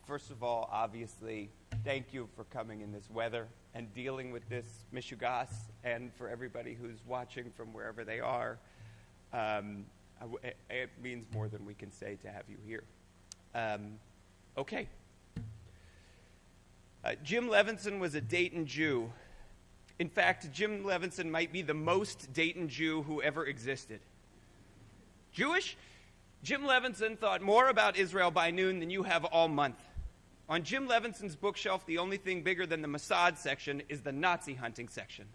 First of all, obviously, thank you for coming in this weather and dealing with this Mishugas, and for everybody who's watching from wherever they are. It means more than we can say to have you here. Okay. Jim Levinson was a Dayton Jew. In fact, Jim Levinson might be the most Dayton Jew who ever existed. Jewish? Jim Levinson thought more about Israel by noon than you have all month. On Jim Levinson's bookshelf, the only thing bigger than the Mossad section is the Nazi hunting section.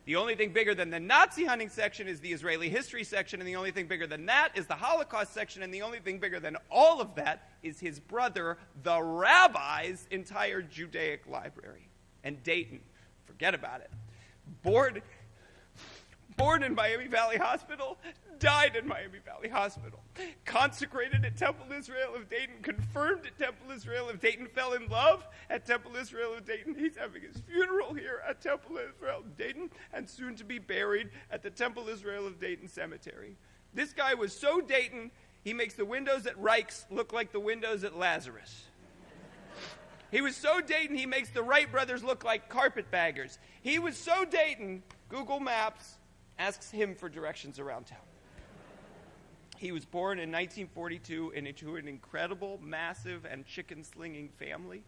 The only thing bigger than the Nazi hunting section is the Israeli history section, and the only thing bigger than that is the Holocaust section, and the only thing bigger than all of that is his brother, the rabbi's entire Judaic library. And Dayton, forget about it. Born in Miami Valley Hospital, died in Miami Valley Hospital, consecrated at Temple Israel of Dayton, confirmed at Temple Israel of Dayton, fell in love at Temple Israel of Dayton. He's having his funeral here at Temple Israel of Dayton, and soon to be buried at the Temple Israel of Dayton Cemetery. This guy was so Dayton, he makes the windows at Reich's look like the windows at Lazarus. He was so Dayton, he makes the Wright brothers look like carpetbaggers. He was so Dayton, Google Maps asks him for directions around town. He was born in 1942 into an incredible, massive, and chicken-slinging family.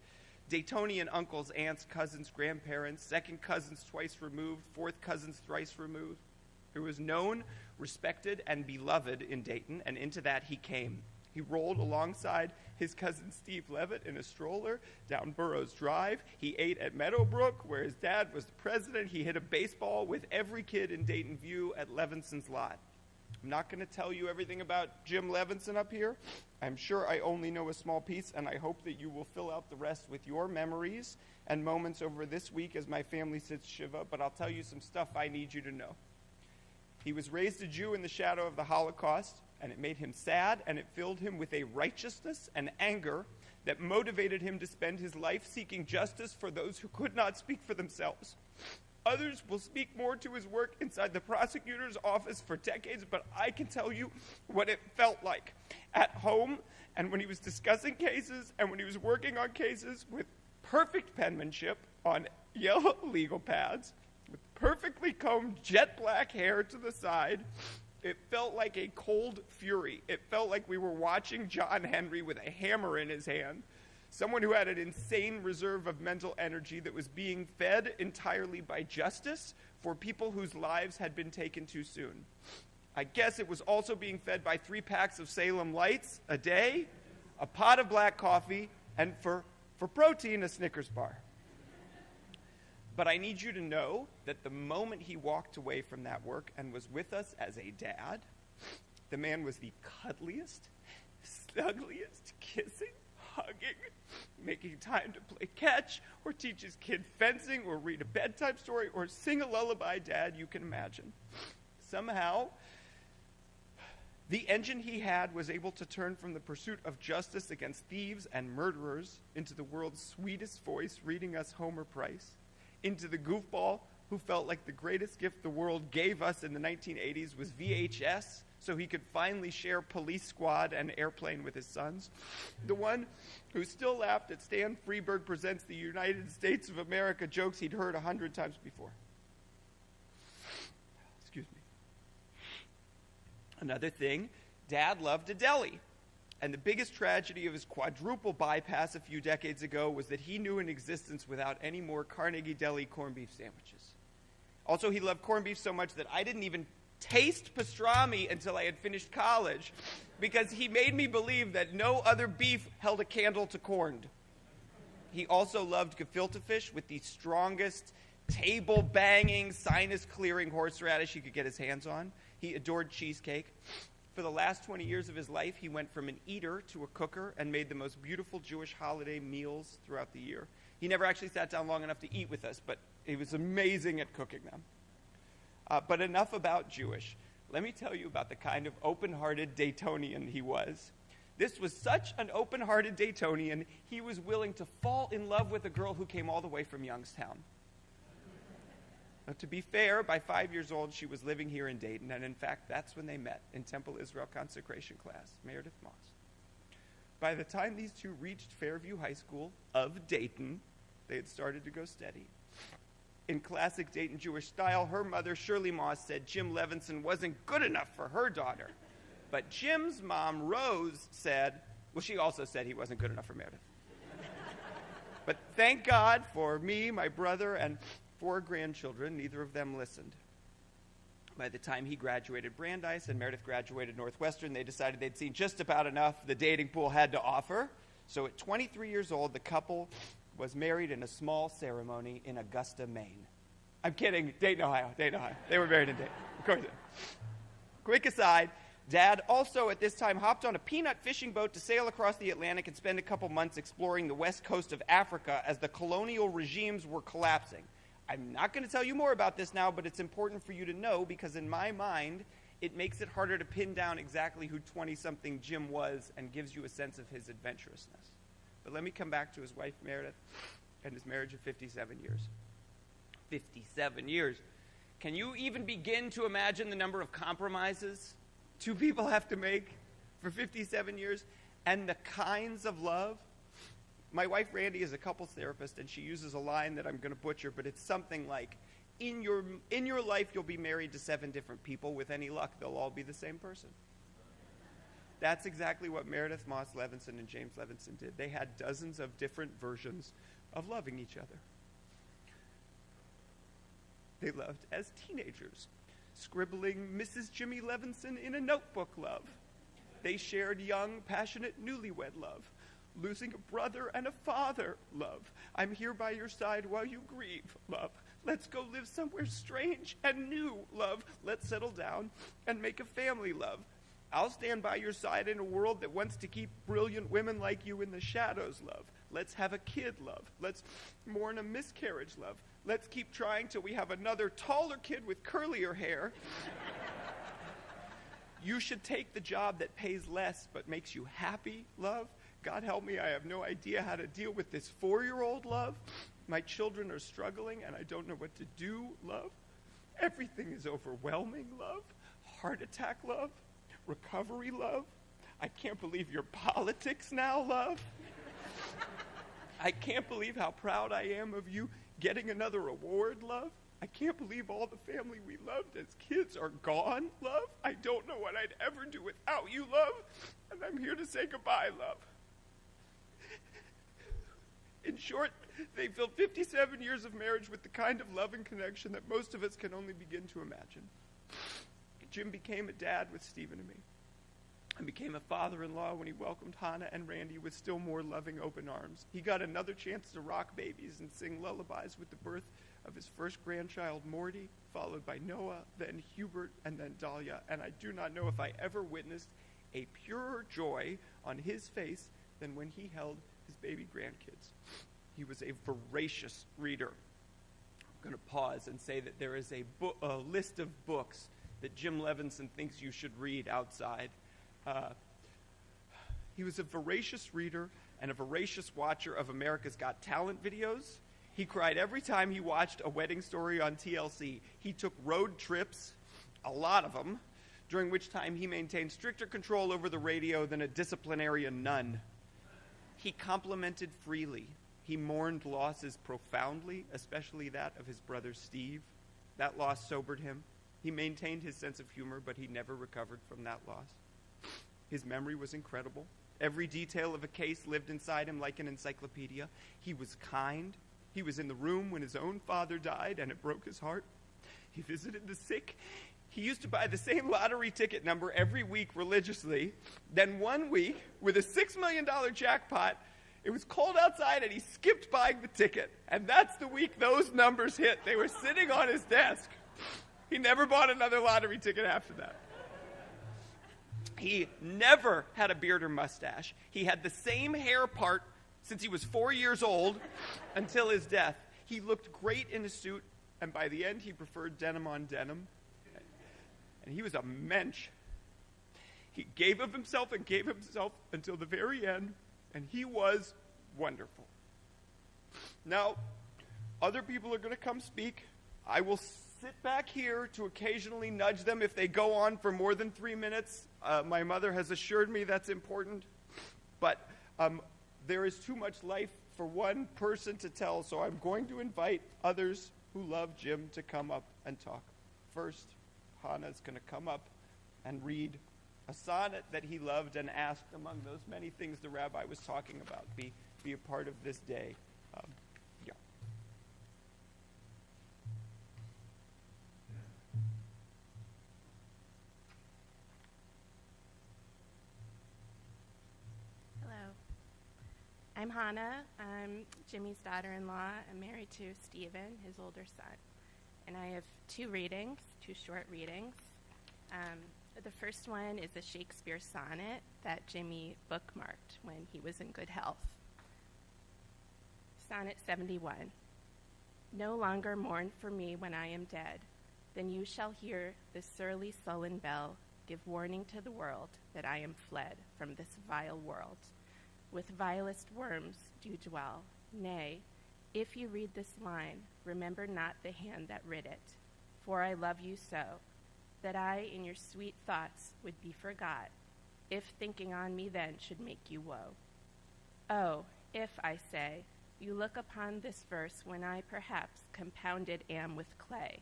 Daytonian uncles, aunts, cousins, grandparents, second cousins twice removed, fourth cousins thrice removed. He was known, respected, and beloved in Dayton, and into that he came. He rolled alongside his cousin Steve Levitt in a stroller down Burroughs Drive. He ate at Meadowbrook, where his dad was the president. He hit a baseball with every kid in Dayton View at Levinson's lot. I'm not going to tell you everything about Jim Levinson up here. I'm sure I only know a small piece, and I hope that you will fill out the rest with your memories and moments over this week as my family sits Shiva, but I'll tell you some stuff I need you to know. He was raised a Jew in the shadow of the Holocaust, and it made him sad, and it filled him with a righteousness and anger that motivated him to spend his life seeking justice for those who could not speak for themselves. Others will speak more to his work inside the prosecutor's office for decades, but I can tell you what it felt like at home, and when he was discussing cases, and when he was working on cases with perfect penmanship on yellow legal pads, with perfectly combed jet black hair to the side. It felt like a cold fury. It felt like we were watching John Henry with a hammer in his hand, someone who had an insane reserve of mental energy that was being fed entirely by justice for people whose lives had been taken too soon. I guess it was also being fed by 3 packs of Salem Lights a day, a pot of black coffee, and for protein, a Snickers bar. But I need you to know that the moment he walked away from that work and was with us as a dad, the man was the cuddliest, snuggliest, kissing, hugging, making time to play catch or teach his kid fencing or read a bedtime story or sing a lullaby dad you can imagine. Somehow, the engine he had was able to turn from the pursuit of justice against thieves and murderers into the world's sweetest voice reading us Homer Price, into the goofball who felt like the greatest gift the world gave us in the 1980s was VHS, so he could finally share Police Squad and Airplane with his sons. The one who still laughed at Stan Freberg Presents the United States of America jokes he'd heard 100 times before. Excuse me. Another thing, Dad loved a deli. And the biggest tragedy of his quadruple bypass a few decades ago was that he knew an existence without any more Carnegie Deli corned beef sandwiches. Also, he loved corned beef so much that I didn't even taste pastrami until I had finished college, because he made me believe that no other beef held a candle to corned. He also loved gefilte fish with the strongest, table-banging, sinus-clearing horseradish he could get his hands on. He adored cheesecake. For the last 20 years of his life, he went from an eater to a cooker and made the most beautiful Jewish holiday meals throughout the year. He never actually sat down long enough to eat with us, but he was amazing at cooking them. But enough about Jewish. Let me tell you about the kind of open-hearted Daytonian he was. This was such an open-hearted Daytonian, he was willing to fall in love with a girl who came all the way from Youngstown. Now, to be fair, by 5 years old, she was living here in Dayton, and in fact, that's when they met, in Temple Israel consecration class, Meredith Moss. By the time these two reached Fairview High School of Dayton, they had started to go steady. In classic Dayton Jewish style, her mother, Shirley Moss, said Jim Levinson wasn't good enough for her daughter. But Jim's mom, Rose, said, well, she also said he wasn't good enough for Meredith. But thank God for me, my brother, and 4 grandchildren, neither of them listened. By the time he graduated Brandeis and Meredith graduated Northwestern, they decided they'd seen just about enough the dating pool had to offer. So at 23 years old, the couple was married in a small ceremony in Augusta, Maine. I'm kidding. Dayton, Ohio. They were married in Dayton. Of course. Quick aside, Dad also at this time hopped on a peanut fishing boat to sail across the Atlantic and spend a couple months exploring the west coast of Africa as the colonial regimes were collapsing. I'm not going to tell you more about this now, but it's important for you to know because in my mind, it makes it harder to pin down exactly who 20-something Jim was and gives you a sense of his adventurousness. But let me come back to his wife, Meredith, and his marriage of 57 years. 57 years. Can you even begin to imagine the number of compromises 2 people have to make for 57 years? And the kinds of love? My wife, Randy, is a couples therapist, and she uses a line that I'm going to butcher, but it's something like, in your life, you'll be married to 7 different people. With any luck, they'll all be the same person. That's exactly what Meredith Moss Levinson and James Levinson did. They had dozens of different versions of loving each other. They loved as teenagers, scribbling Mrs. Jimmy Levinson in a notebook love. They shared young, passionate newlywed love, losing a brother and a father love. I'm here by your side while you grieve love. Let's go live somewhere strange and new love. Let's settle down and make a family love. I'll stand by your side in a world that wants to keep brilliant women like you in the shadows, love. Let's have a kid, love. Let's mourn a miscarriage, love. Let's keep trying till we have another taller kid with curlier hair. You should take the job that pays less but makes you happy, love. God help me, I have no idea how to deal with this 4-year-old, love. My children are struggling and I don't know what to do, love. Everything is overwhelming, love. Heart attack, love. Recovery, love. I can't believe your politics now, love. I can't believe how proud I am of you getting another award, love. I can't believe all the family we loved as kids are gone, love. I don't know what I'd ever do without you, love. And I'm here to say goodbye, love. In short, they filled 57 years of marriage with the kind of love and connection that most of us can only begin to imagine. Jim became a dad with Stephen and me, and became a father-in-law when he welcomed Hannah and Randy with still more loving open arms. He got another chance to rock babies and sing lullabies with the birth of his first grandchild, Morty, followed by Noah, then Hubert, and then Dahlia. And I do not know if I ever witnessed a purer joy on his face than when he held his baby grandkids. He was a voracious reader. I'm going to pause and say that there is a list of books that Jim Levinson thinks you should read outside. He was a voracious reader and a voracious watcher of America's Got Talent videos. He cried every time he watched A Wedding Story on TLC. He took road trips, a lot of them, during which time he maintained stricter control over the radio than a disciplinarian nun. He complimented freely. He mourned losses profoundly, especially that of his brother Steve. That loss sobered him. He maintained his sense of humor, but he never recovered from that loss. His memory was incredible. Every detail of a case lived inside him like an encyclopedia. He was kind. He was in the room when his own father died, and it broke his heart. He visited the sick. He used to buy the same lottery ticket number every week religiously. Then one week, with a $6 million jackpot, it was cold outside, and he skipped buying the ticket. And that's the week those numbers hit. They were sitting on his desk. He never bought another lottery ticket after that. He never had a beard or mustache. He had the same hair part since he was 4 years old until his death. He looked great in a suit, and by the end, he preferred denim on denim. And he was a mensch. He gave of himself and gave himself until the very end, and he was wonderful. Now, other people are going to come speak. I will sit back here to occasionally nudge them if they go on for more than 3 minutes. My mother has assured me that's important. But there is too much life for one person to tell, so I'm going to invite others who love Jim to come up and talk. First, Hannah's going to come up and read a sonnet that he loved and asked, among those many things the rabbi was talking about, be a part of this day. Yeah. Hello. I'm Hannah. I'm Jimmy's daughter-in-law. I'm married to Stephen, his older son. And I have two short readings. The first one is a Shakespeare sonnet that Jimmy bookmarked when he was in good health. Sonnet 71. No longer mourn for me when I am dead, then you shall hear the surly sullen bell give warning to the world that I am fled from this vile world. With vilest worms do dwell. Nay, if you read this line, remember not the hand that writ it, for I love you so, that I in your sweet thoughts would be forgot, if thinking on me then should make you woe. Oh, if, I say, you look upon this verse when I perhaps compounded am with clay,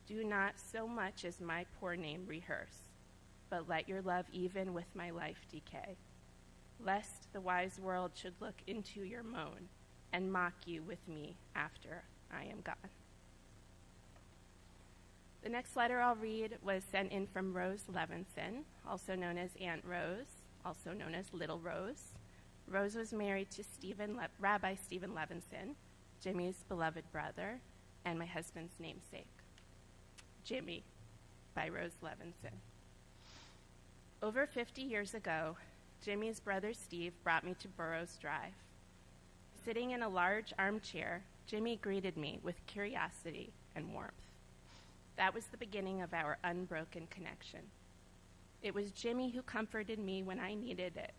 do not so much as my poor name rehearse, but let your love even with my life decay, lest the wise world should look into your moan and mock you with me after I am gone. The next letter I'll read was sent in from Rose Levinson, also known as Aunt Rose, also known as Little Rose. Rose was married to Rabbi Stephen Levinson, Jimmy's beloved brother, and my husband's namesake. Jimmy, by Rose Levinson. Over 50 years ago, Jimmy's brother Steve brought me to Burroughs Drive. Sitting in a large armchair, Jimmy greeted me with curiosity and warmth. That was the beginning of our unbroken connection. It was Jimmy who comforted me when I needed it,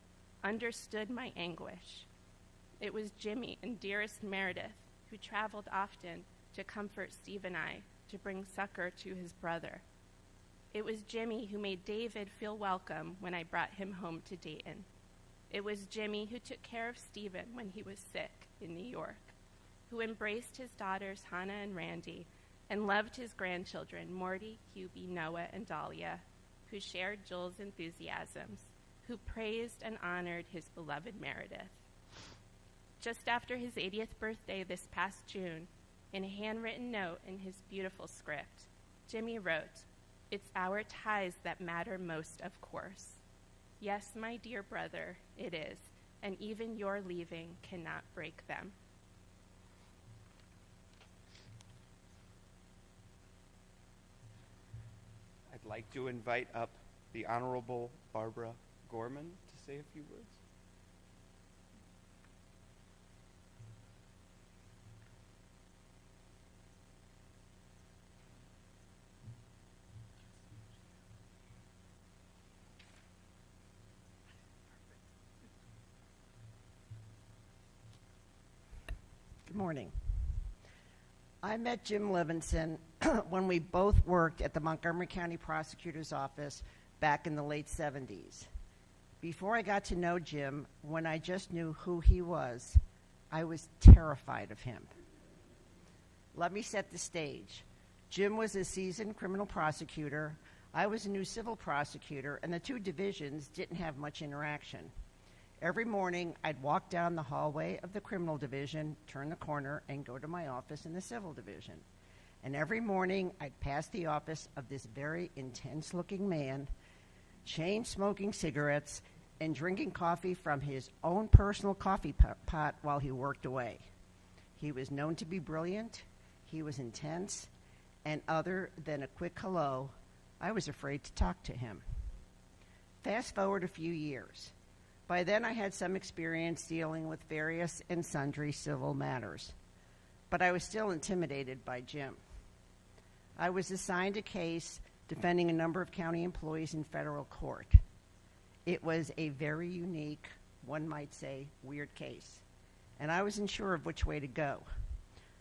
understood my anguish. It was Jimmy and dearest Meredith who traveled often to comfort Steve and I, to bring succor to his brother. It was Jimmy who made David feel welcome when I brought him home to Dayton. It was Jimmy who took care of Stephen when he was sick in New York, who embraced his daughters Hannah and Randy, and loved his grandchildren, Morty, Hubie, Noah, and Dahlia, who shared Joel's enthusiasms, who praised and honored his beloved Meredith. Just after his 80th birthday this past June, in a handwritten note in his beautiful script, Jimmy wrote, "It's our ties that matter most, of course. Yes, my dear brother, it is, and even your leaving cannot break them." I'd like to invite up the Honorable Barbara Gorman to say a few words. Good morning. I met Jim Levinson when we both worked at the Montgomery County Prosecutor's Office back in the late 70s. Before I got to know Jim, when I just knew who he was, I was terrified of him. Let me set the stage. Jim was a seasoned criminal prosecutor. I was a new civil prosecutor, and the two divisions didn't have much interaction. Every morning, I'd walk down the hallway of the criminal division, turn the corner, and go to my office in the civil division. And every morning, I'd pass the office of this very intense-looking man, chain-smoking cigarettes, and drinking coffee from his own personal coffee pot while he worked away. He was known to be brilliant, he was intense, and other than a quick hello, I was afraid to talk to him. Fast forward a few years. By then, I had some experience dealing with various and sundry civil matters, but I was still intimidated by Jim. I was assigned a case defending a number of county employees in federal court. It was a very unique, one might say, weird case, and I wasn't sure of which way to go.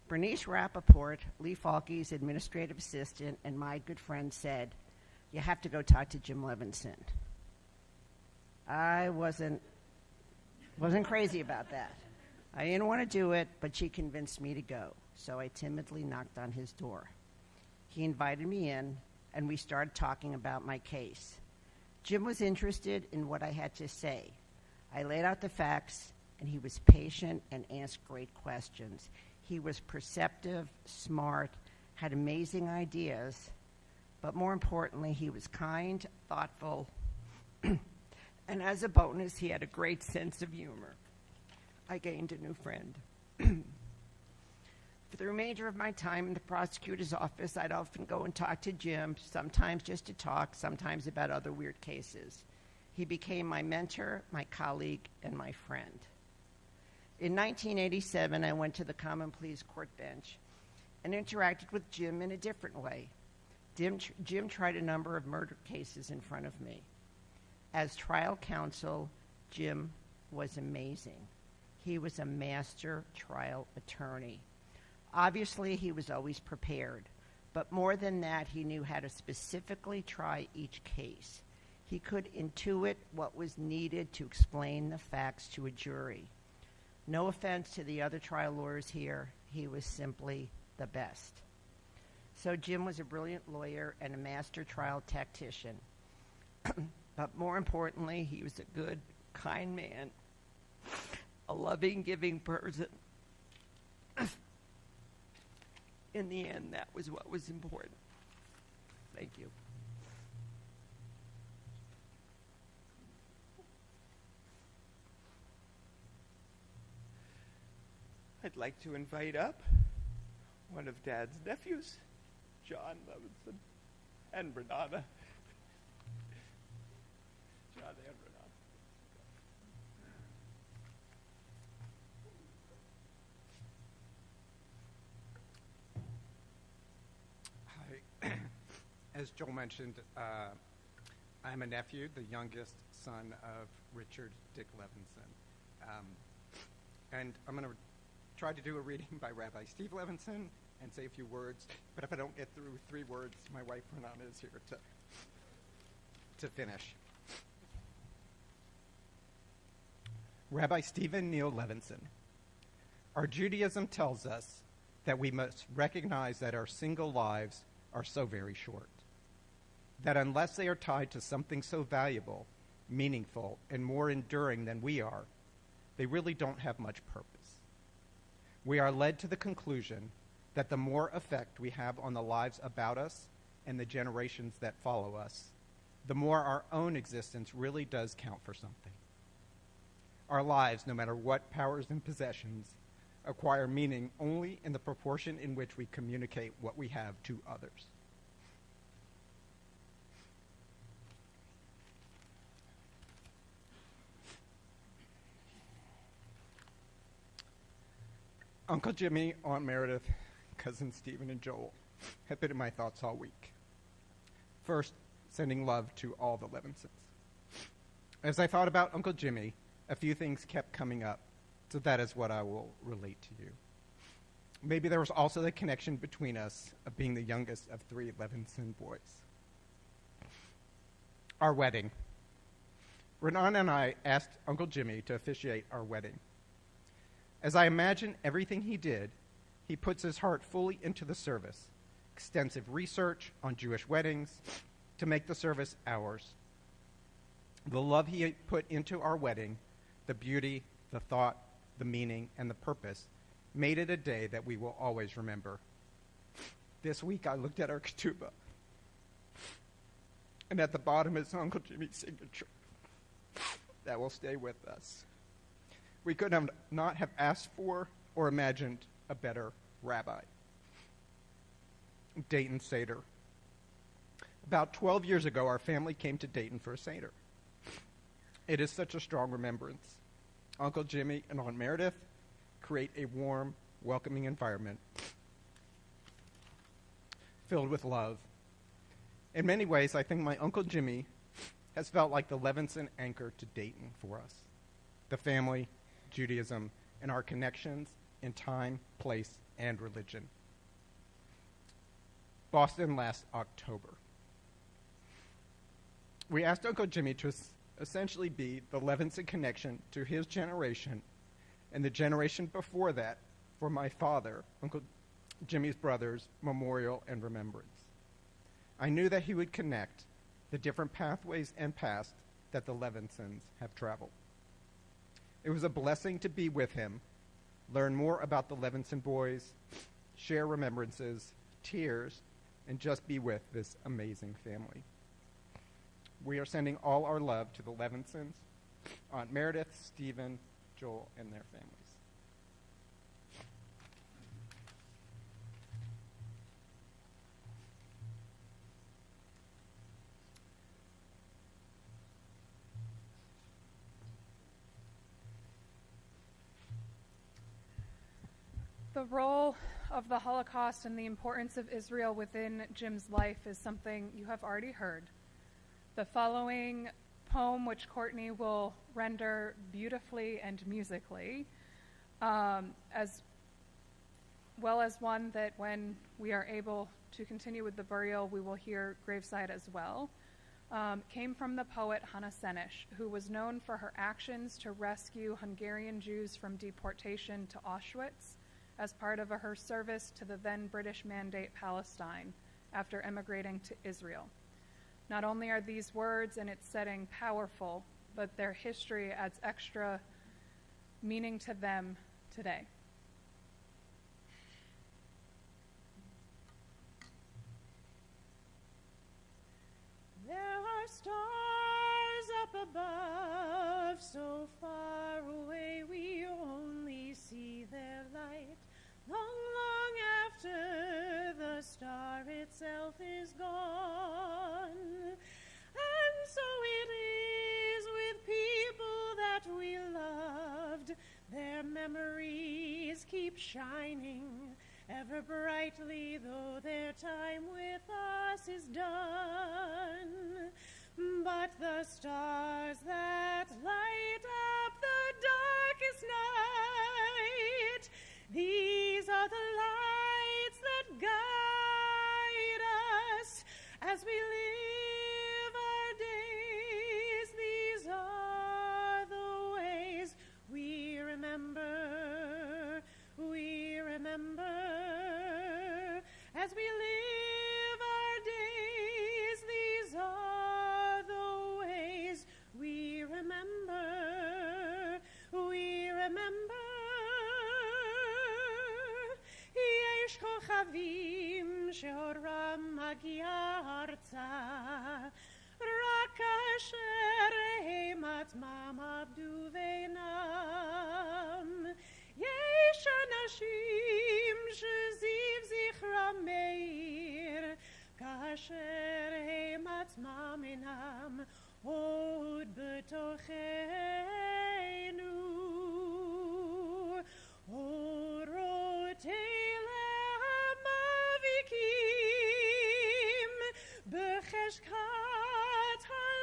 Bernice Rappaport, Lee Falke's administrative assistant, and my good friend said, "You have to go talk to Jim Levinson." I wasn't Wasn't crazy about that. I didn't want to do it, but she convinced me to go, so I timidly knocked on his door. He invited me in, and we started talking about my case. Jim was interested in what I had to say. I laid out the facts, and he was patient and asked great questions. He was perceptive, smart, had amazing ideas, but more importantly, he was kind, thoughtful, and as a bonus, he had a great sense of humor. I gained a new friend. For the remainder of my time in the prosecutor's office, I'd often go and talk to Jim, sometimes just to talk, sometimes about other weird cases. He became my mentor, my colleague, and my friend. In 1987, I went to the Common Pleas Court bench and interacted with Jim in a different way. Jim tried a number of murder cases in front of me. As trial counsel, Jim was amazing. He was a master trial attorney. Obviously, he was always prepared, but more than that, he knew how to specifically try each case. He could intuit what was needed to explain the facts to a jury. No offense to the other trial lawyers here, he was simply the best. So Jim was a brilliant lawyer and a master trial tactician. But more importantly, he was a good, kind man, a loving, giving person. In the end, that was what was important. Thank you. I'd like to invite up one of Dad's nephews, John Levinson, and Renana. John and Renana. Hi. As Joel mentioned, I'm a nephew, the youngest son of Richard Dick Levinson. And I'm going to try to do a reading by Rabbi Steve Levinson and say a few words, but if I don't get through 3 words, my wife Renana is here to finish. Rabbi Stephen Neal Levinson. Our Judaism tells us that we must recognize that our single lives are so very short, that unless they are tied to something so valuable, meaningful, and more enduring than we are, they really don't have much purpose. We are led to the conclusion that the more effect we have on the lives about us and the generations that follow us, the more our own existence really does count for something. Our lives, no matter what powers and possessions, acquire meaning only in the proportion in which we communicate what we have to others. Uncle Jimmy, Aunt Meredith, Cousin Stephen, and Joel have been in my thoughts all week. First, sending love to all the Levinsons. As I thought about Uncle Jimmy, a few things kept coming up, so that is what I will relate to you. Maybe there was also the connection between us of being the youngest of 3 Levinson boys. Our wedding. Renana and I asked Uncle Jimmy to officiate our wedding. As I imagine everything he did, he puts his heart fully into the service, extensive research on Jewish weddings to make the service ours. The love he put into our wedding, the beauty, the thought, the meaning, and the purpose made it a day that we will always remember. This week I looked at our ketubah, and at the bottom is Uncle Jimmy's signature. That will stay with us. We could not have asked for or imagined a better rabbi. Dayton Seder. About 12 years ago, our family came to Dayton for a Seder. It is such a strong remembrance. Uncle Jimmy and Aunt Meredith create a warm, welcoming environment filled with love. In many ways, I think my Uncle Jimmy has felt like the Levinson anchor to Dayton for us. The family, Judaism, and our connections in time, place, and religion. Boston last October. We asked Uncle Jimmy to essentially be the Levinson connection to his generation and the generation before that for my father, Uncle Jimmy's brothers, memorial and remembrance. I knew that he would connect the different pathways and paths that the Levinsons have traveled. It was a blessing to be with him, learn more about the Levinson boys, share remembrances, tears, and just be with this amazing family. We are sending all our love to the Levinsons, Aunt Meredith, Stephen, Joel, and their families. The role of the Holocaust and the importance of Israel within Jim's life is something you have already heard. The following poem, which Courtney will render beautifully and musically, as well as one that when we are able to continue with the burial, we will hear graveside as well, came from the poet Hannah Senesh, who was known for her actions to rescue Hungarian Jews from deportation to Auschwitz as part of her service to the then British Mandate Palestine after emigrating to Israel. Not only are these words and its setting powerful, but their history adds extra meaning to them today. There are stars up above, so far away we only see their light. Long, long after the star itself is gone. And so it is with people that we loved. Their memories keep shining ever brightly, though their time with us is done. But the stars that light up the darkest night, these are the lights that guide us as we live our days. These are the ways we remember, as we live our days. These are the ways we remember, יש כוכבים שאורם מגיע ארצה, רק כאשר הם עצמם עבדו בינם. יש אנשים שזיו זכרם מאיר, כאשר הם עצמם אינם עוד בתוכנו. אורות אלה המאביקים בחשכת הליל,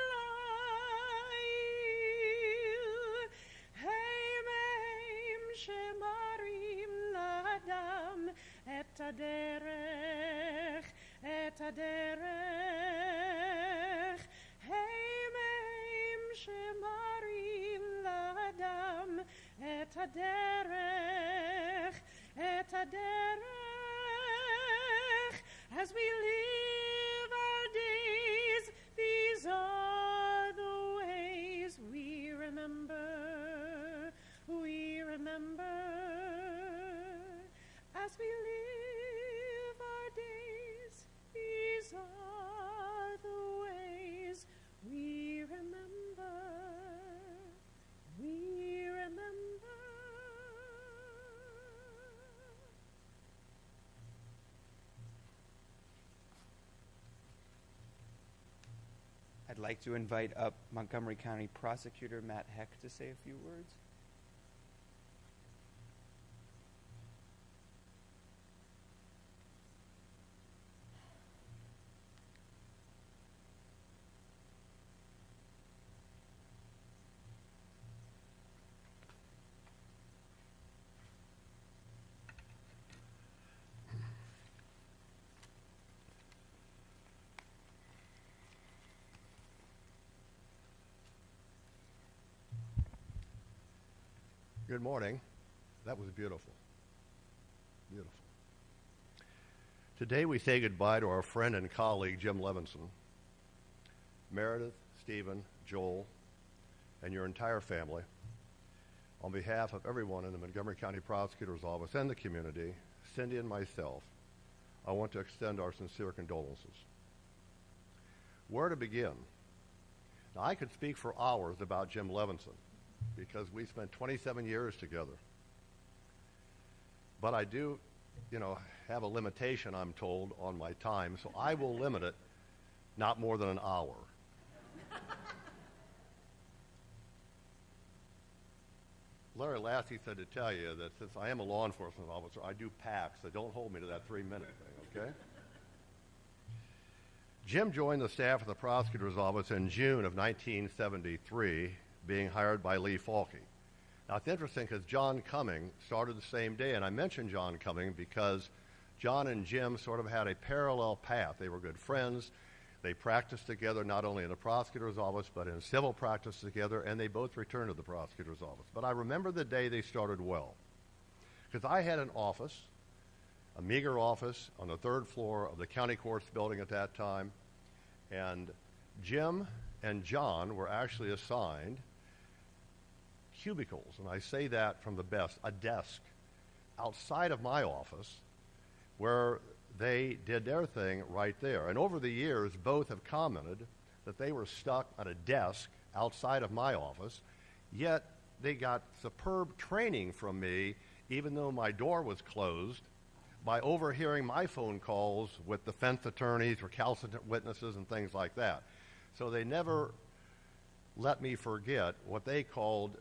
הם שמראים לאדם את הדרך, הם שמראים לאדם את הדרך, as we live our days. These are the ways we remember, as we live our days. These are the ways we remember, I'd like to invite up Montgomery County Prosecutor Matt Heck to say a few words. Good morning. That was beautiful. Beautiful. Today we say goodbye to our friend and colleague, Jim Levinson. Meredith, Stephen, Joel, and your entire family, on behalf of everyone in the Montgomery County Prosecutor's Office and the community, Cindy and myself, I want to extend our sincere condolences. Where to begin? Now, I could speak for hours about Jim Levinson because we spent 27 years together. But I do, have a limitation, I'm told, on my time, so I will limit it not more than an hour. Larry Lassie said to tell you that since I am a law enforcement officer, I do pack, so don't hold me to that 3-minute thing, okay? Jim joined the staff of the prosecutor's office in June of 1973, being hired by Lee Falke. Now, it's interesting because John Cumming started the same day, and I mentioned John Cumming because John and Jim sort of had a parallel path. They were good friends. They practiced together not only in the prosecutor's office but in civil practice together, and they both returned to the prosecutor's office. But I remember the day they started well because I had an office, a meager office on the 3rd floor of the county courts building at that time, and Jim and John were actually assigned cubicles, and I say that from the best, a desk outside of my office where they did their thing right there. And over the years, both have commented that they were stuck at a desk outside of my office, yet they got superb training from me, even though my door was closed, by overhearing my phone calls with defense attorneys, recalcitrant witnesses, and things like that. So they never let me forget what they called,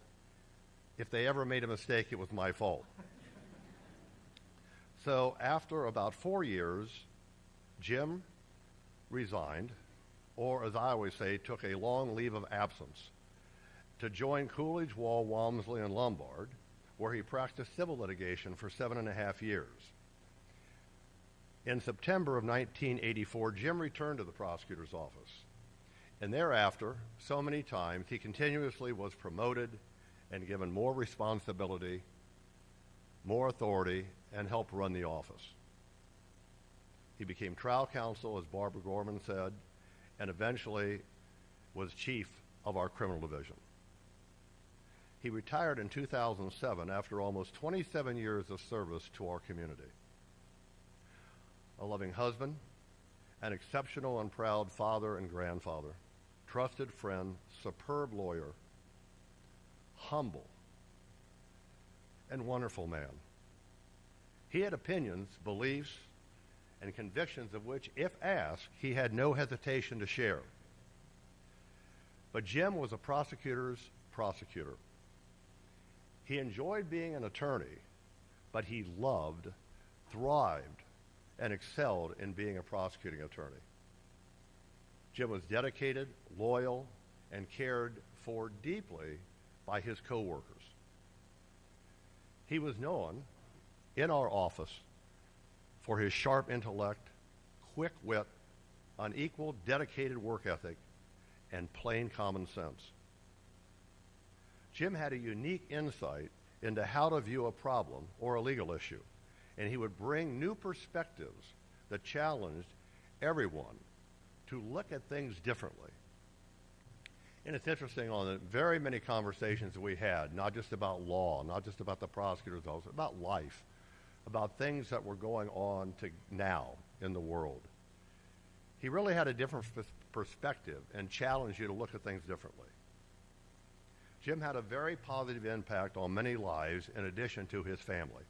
if they ever made a mistake, it was my fault. So after about 4 years, Jim resigned, or as I always say, took a long leave of absence to join Coolidge, Wall, Walmsley, and Lombard, where he practiced civil litigation for 7.5 years. In September of 1984, Jim returned to the prosecutor's office, and thereafter, so many times, he continuously was promoted and given more responsibility, more authority, and helped run the office. He became trial counsel, as Barbara Gorman said, and eventually was chief of our criminal division. He retired in 2007 after almost 27 years of service to our community. A loving husband, an exceptional and proud father and grandfather, trusted friend, superb lawyer, humble, and wonderful man. He had opinions, beliefs, and convictions of which, if asked, he had no hesitation to share. But Jim was a prosecutor's prosecutor. He enjoyed being an attorney, but he loved, thrived, and excelled in being a prosecuting attorney. Jim was dedicated, loyal, and cared for deeply by his coworkers. He was known in our office for his sharp intellect, quick wit, unequaled, dedicated work ethic, and plain common sense. Jim had a unique insight into how to view a problem or a legal issue, and he would bring new perspectives that challenged everyone to look at things differently. And it's interesting, on the very many conversations that we had, not just about law, not just about the prosecutor's office, about life, about things that were going on now in the world. He really had a different perspective and challenged you to look at things differently. Jim had a very positive impact on many lives in addition to his family.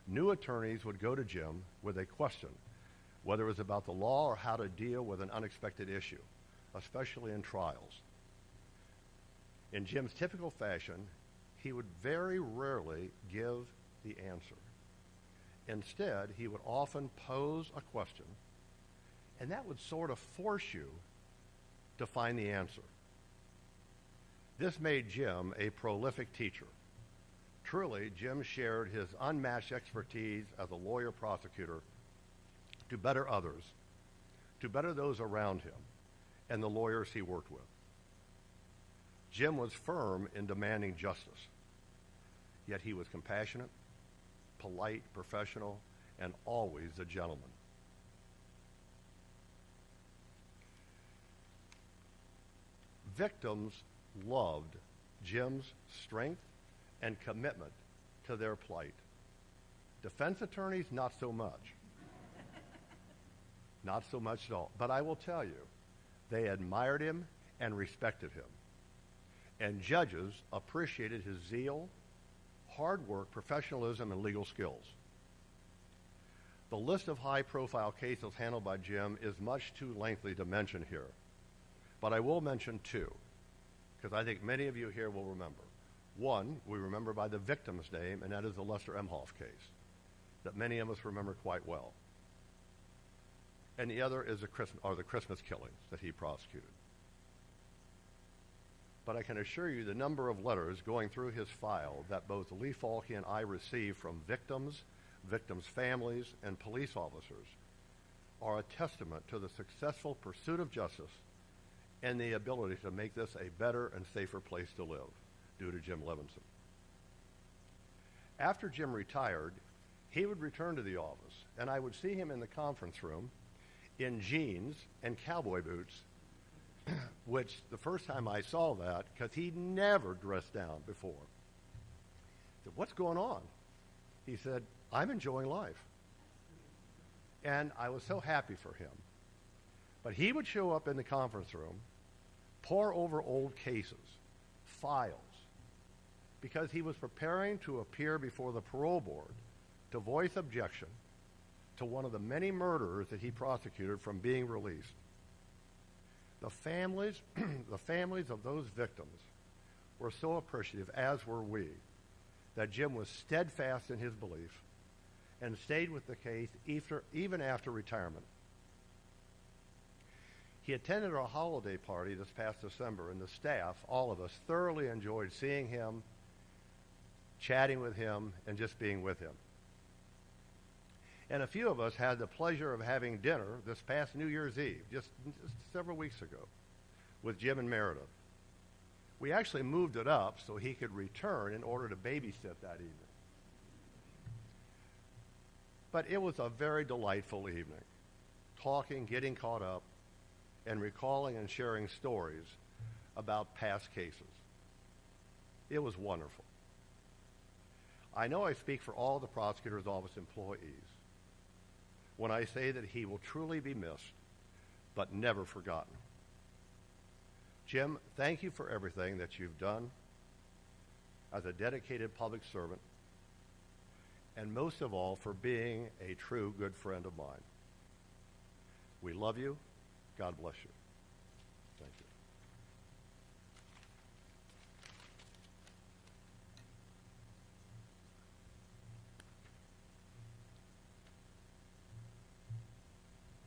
New attorneys would go to Jim with a question, whether it was about the law or how to deal with an unexpected issue, especially in trials. In Jim's typical fashion, he would very rarely give the answer. Instead, he would often pose a question, and that would sort of force you to find the answer. This made Jim a prolific teacher. Truly, Jim shared his unmatched expertise as a lawyer-prosecutor to better others, to better those around him, and the lawyers he worked with. Jim was firm in demanding justice. yet he was compassionate, polite, professional, and always a gentleman. Victims loved Jim's strength and commitment to their plight. Defense attorneys, not so much. Not so much at all. But I will tell you, they admired him and respected him. And judges appreciated his zeal, hard work, professionalism, and legal skills. The list of high-profile cases handled by Jim is much too lengthy to mention here. But I will mention two, because I think many of you here will remember. One, we remember by the victim's name, and that is the Lester Emhoff case, that many of us remember quite well. And the other is the Christmas killings that he prosecuted. But I can assure you the number of letters going through his file that both Lee Falke and I received from victims, victims' families, and police officers are a testament to the successful pursuit of justice and the ability to make this a better and safer place to live due to Jim Levinson. After Jim retired, he would return to the office, and I would see him in the conference room in jeans and cowboy boots, which the first time I saw that, because he'd never dressed down before. I said, "What's going on?" He said, "I'm enjoying life." And I was so happy for him. But he would show up in the conference room, pore over old cases, files, because he was preparing to appear before the parole board to voice objection to one of the many murderers that he prosecuted from being released. The families of those victims were so appreciative, as were we, that Jim was steadfast in his belief and stayed with the case even after retirement. He attended our holiday party this past December, and the staff, all of us, thoroughly enjoyed seeing him, chatting with him, and just being with him. And a few of us had the pleasure of having dinner this past New Year's Eve, just several weeks ago, with Jim and Meredith. We actually moved it up so he could return in order to babysit that evening. But it was a very delightful evening, talking, getting caught up, and recalling and sharing stories about past cases. It was wonderful. I know I speak for all the prosecutor's office employees when I say that he will truly be missed, but never forgotten. Jim, thank you for everything that you've done as a dedicated public servant, and most of all, for being a true good friend of mine. We love you. God bless you. Thank you.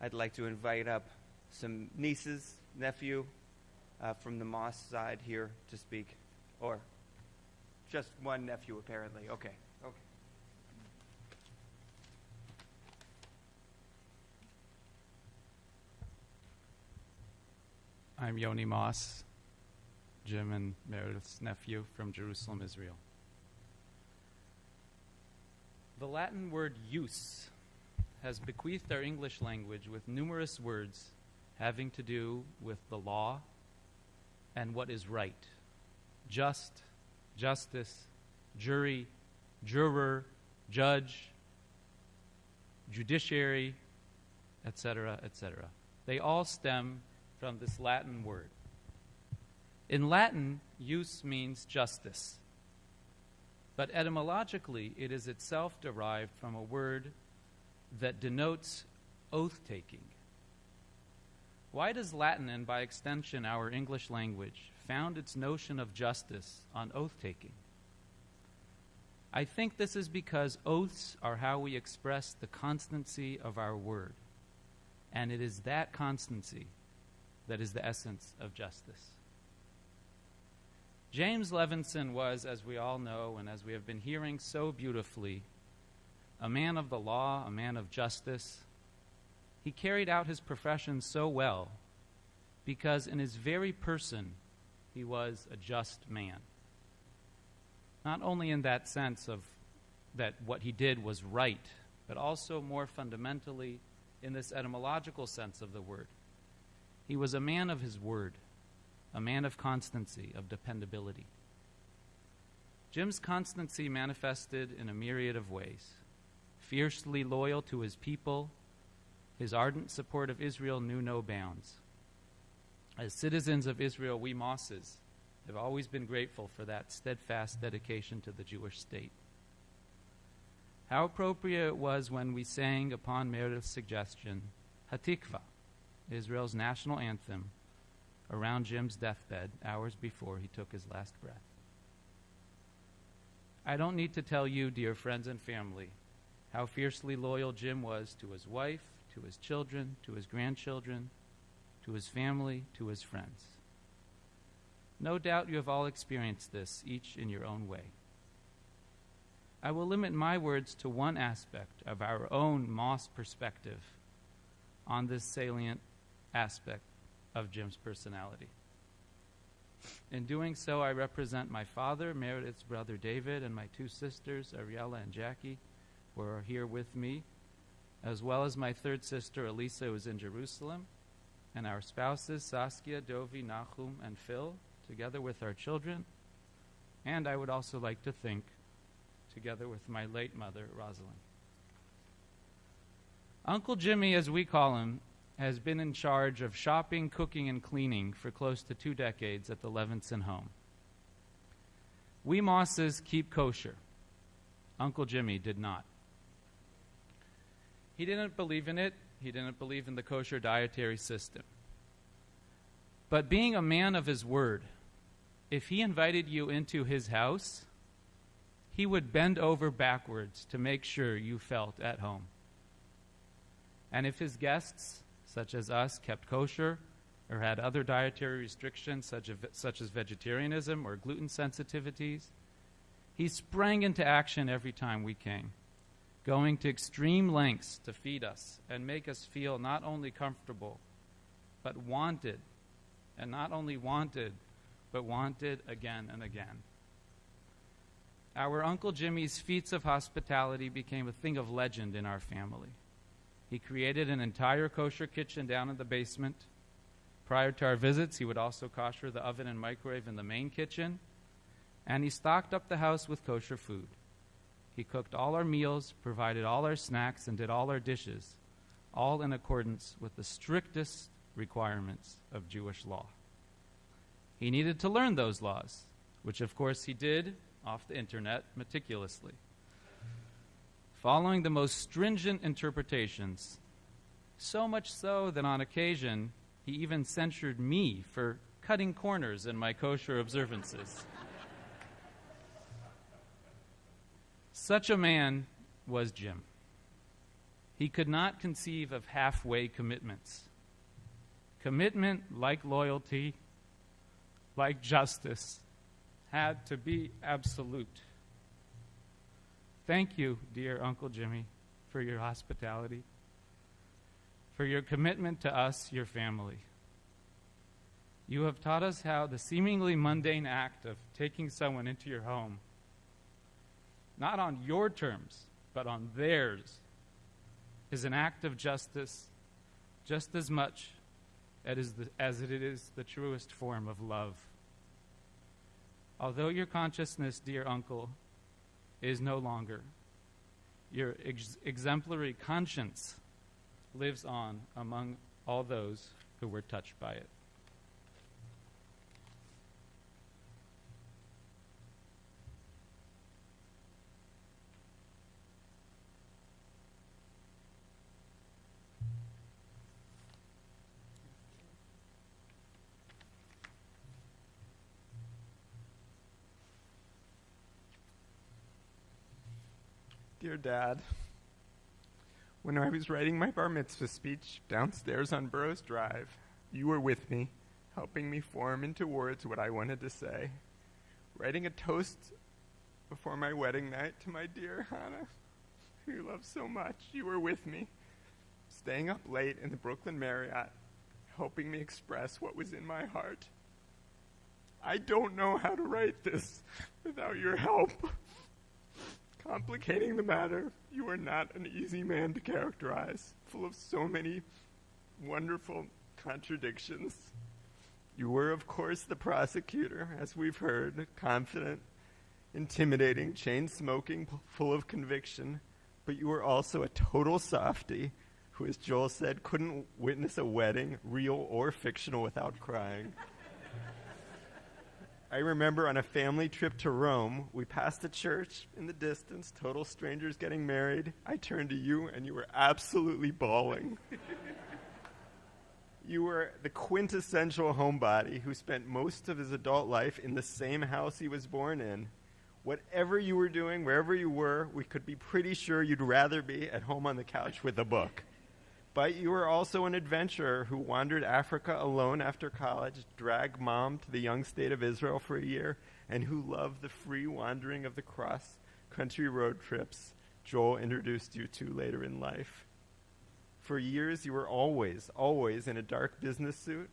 I'd like to invite up some nieces, nephew from the Moss side here to speak. Or just one nephew, apparently. Okay. I'm Yonatan Moss, Jim and Meredith's nephew from Jerusalem, Israel. The Latin word "jus" has bequeathed our English language with numerous words having to do with the law and what is right. Just, justice, jury, juror, judge, judiciary, etc., etc. They all stem from this Latin word. In Latin, jus means justice, but etymologically it is itself derived from a word that denotes oath-taking. Why does Latin, and by extension our English language, found its notion of justice on oath-taking? I think this is because oaths are how we express the constancy of our word, and it is that constancy that is the essence of justice. James Levinson was, as we all know, and as we have been hearing so beautifully, a man of the law, a man of justice. He carried out his profession so well because in his very person he was a just man. not only in that sense of that what he did was right, but also more fundamentally in this etymological sense of the word. He was a man of his word, a man of constancy, of dependability. Jim's constancy manifested in a myriad of ways. Fiercely loyal to his people, his ardent support of Israel knew no bounds. As citizens of Israel, we Mosses have always been grateful for that steadfast dedication to the Jewish state. How appropriate it was when we sang, upon Meredith's suggestion, Hatikva, Israel's national anthem, around Jim's deathbed hours before he took his last breath. I don't need to tell you, dear friends and family, how fiercely loyal Jim was to his wife, to his children, to his grandchildren, to his family, to his friends. No doubt you have all experienced this, each in your own way. I will limit my words to one aspect of our own Moss perspective on this salient aspect of Jim's personality. In doing so, I represent my father, Meredith's brother David, and my two sisters, Ariella and Jackie, who are here with me, as well as my third sister, Elisa, who is in Jerusalem, and our spouses, Saskia, Dovi, Nahum, and Phil, together with our children. And I would also like to think, together with my late mother, Rosalind. Uncle Jimmy, as we call him, has been in charge of shopping, cooking, and cleaning for close to 2 decades at the Levinson home. We Mosses keep kosher. Uncle Jimmy did not. He didn't believe in it. He didn't believe in the kosher dietary system. But being a man of his word, if he invited you into his house, he would bend over backwards to make sure you felt at home. And if his guests, such as us, kept kosher or had other dietary restrictions such as vegetarianism or gluten sensitivities, he sprang into action every time we came, going to extreme lengths to feed us and make us feel not only comfortable, but wanted, and not only wanted, but wanted again and again. Our Uncle Jimmy's feats of hospitality became a thing of legend in our family. He created an entire kosher kitchen down in the basement. Prior to our visits, he would also kosher the oven and microwave in the main kitchen, and he stocked up the house with kosher food. He cooked all our meals, provided all our snacks, and did all our dishes, all in accordance with the strictest requirements of Jewish law. He needed to learn those laws, which of course he did off the internet meticulously, following the most stringent interpretations, so much so that on occasion he even censured me for cutting corners in my kosher observances. Such a man was Jim. He could not conceive of halfway commitments. Commitment, like loyalty, like justice, had to be absolute. Thank you, dear Uncle Jimmy, for your hospitality, for your commitment to us, your family. You have taught us how the seemingly mundane act of taking someone into your home, not on your terms, but on theirs, is an act of justice just as much as it is the truest form of love. Although your consciousness, dear uncle, is no longer, your exemplary conscience lives on among all those who were touched by it. Dear Dad, when I was writing my bar mitzvah speech downstairs on Burroughs Drive, you were with me, helping me form into words what I wanted to say. Writing a toast before my wedding night to my dear Hannah, who you love so much, you were with me, staying up late in the Brooklyn Marriott, helping me express what was in my heart. I don't know how to write this without your help. Complicating the matter, you are not an easy man to characterize, full of so many wonderful contradictions. You were, of course, the prosecutor, as we've heard, confident, intimidating, chain-smoking, full of conviction, but you were also a total softy who, as Joel said, couldn't witness a wedding, real or fictional, without crying. I remember on a family trip to Rome, we passed a church in the distance, total strangers getting married. I turned to you, and you were absolutely bawling. You were the quintessential homebody who spent most of his adult life in the same house he was born in. Whatever you were doing, wherever you were, we could be pretty sure you'd rather be at home on the couch with a book. But you were also an adventurer who wandered Africa alone after college, dragged mom to the young state of Israel for a year, and who loved the free wandering of the cross-country road trips Joel introduced you to later in life. For years, you were always in a dark business suit,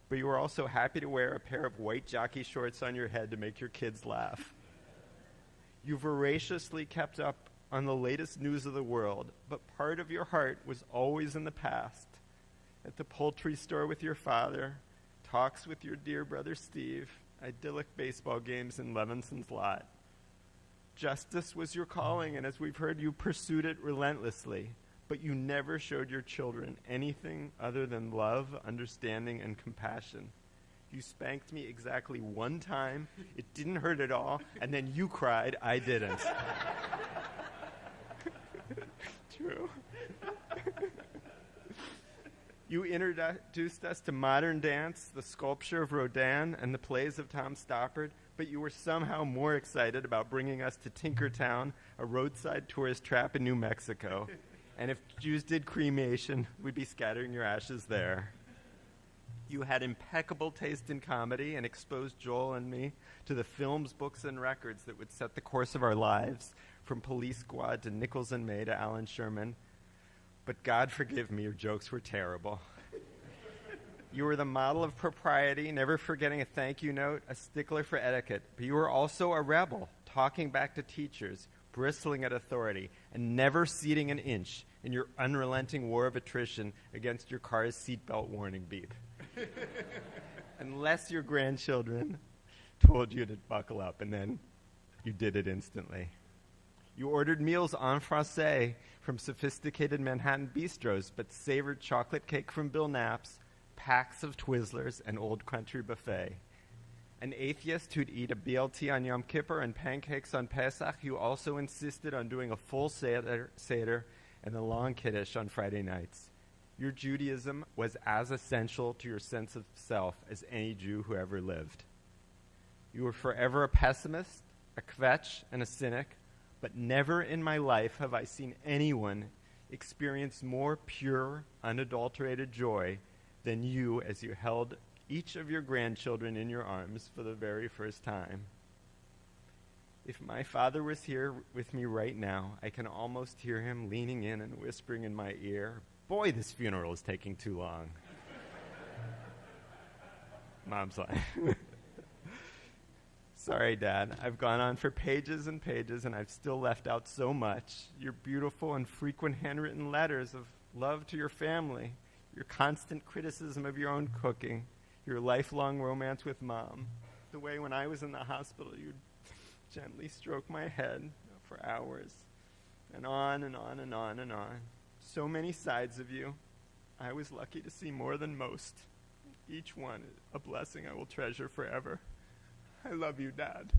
but you were also happy to wear a pair of white jockey shorts on your head to make your kids laugh. You voraciously kept up on the latest news of the world, but part of your heart was always in the past. At the poultry store with your father, talks with your dear brother Steve, idyllic baseball games in Levinson's lot. Justice was your calling, and as we've heard, you pursued it relentlessly, but you never showed your children anything other than love, understanding, and compassion. You spanked me exactly one time. It didn't hurt at all, and then you cried. I didn't. True. You introduced us to modern dance, the sculpture of Rodin, and the plays of Tom Stoppard, but you were somehow more excited about bringing us to Tinkertown, a roadside tourist trap in New Mexico. And if Jews did cremation, we'd be scattering your ashes there. You had impeccable taste in comedy and exposed Joel and me to the films, books, and records that would set the course of our lives, from Police Squad to Nichols and May to Alan Sherman. But God forgive me, your jokes were terrible. You were the model of propriety, never forgetting a thank you note, a stickler for etiquette. But you were also a rebel, talking back to teachers, bristling at authority, and never ceding an inch in your unrelenting war of attrition against your car's seatbelt warning beep. Unless your grandchildren told you to buckle up, and then you did it instantly. You ordered meals en français from sophisticated Manhattan bistros, but savored chocolate cake from Bill Knapp's, packs of Twizzlers, and Old Country Buffet. An atheist who'd eat a BLT on Yom Kippur and pancakes on Pesach, you also insisted on doing a full Seder and a long Kiddush on Friday nights. Your Judaism was as essential to your sense of self as any Jew who ever lived. You were forever a pessimist, a kvetch, and a cynic, but never in my life have I seen anyone experience more pure, unadulterated joy than you as you held each of your grandchildren in your arms for the very first time. If my father was here with me right now, I can almost hear him leaning in and whispering in my ear, "Boy, this funeral is taking too long." Mom's like, "Sorry, Dad. I've gone on for pages and pages, and I've still left out so much. Your beautiful and frequent handwritten letters of love to your family, your constant criticism of your own cooking, your lifelong romance with Mom, the way when I was in the hospital you'd gently stroke my head for hours, and on and on and on and on. So many sides of you. I was lucky to see more than most. Each one a blessing I will treasure forever. I love you, Dad."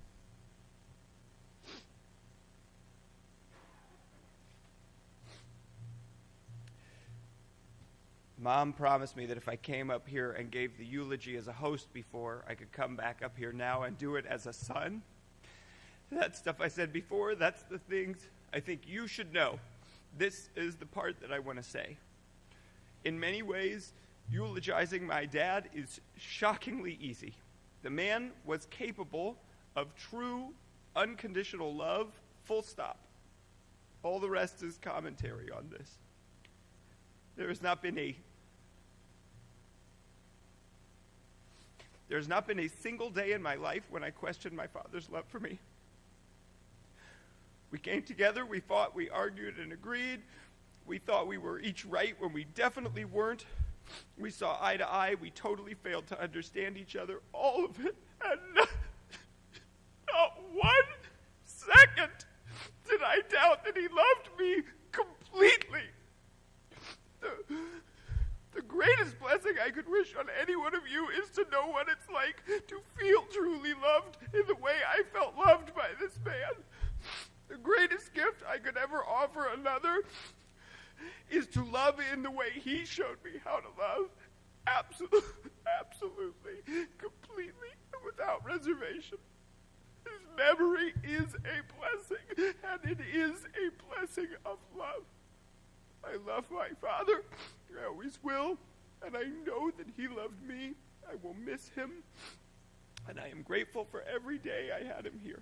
Mom promised me that if I came up here and gave the eulogy as a host before, I could come back up here now and do it as a son. That stuff I said before, that's the things I think you should know. This is the part that I want to say. In many ways, eulogizing my dad is shockingly easy. The man was capable of true, unconditional love, full stop. All the rest is commentary on this. There has not been There's not been a single day in my life when I questioned my Father's love for me. We came together, we fought, we argued and agreed. We thought we were each right when we definitely weren't. We saw eye to eye. We totally failed to understand each other. All of it. And not 1 second did I doubt that he loved me completely. The greatest blessing I could wish on any one of you is to know what it's like to feel truly loved in the way I felt loved by this man. The greatest gift I could ever offer another is to love in the way he showed me how to love. Absolutely, completely, and without reservation. His memory is a blessing, and it is a blessing of love. I love my Father. I always will, and I know that he loved me. I will miss him, and I am grateful for every day I had him here.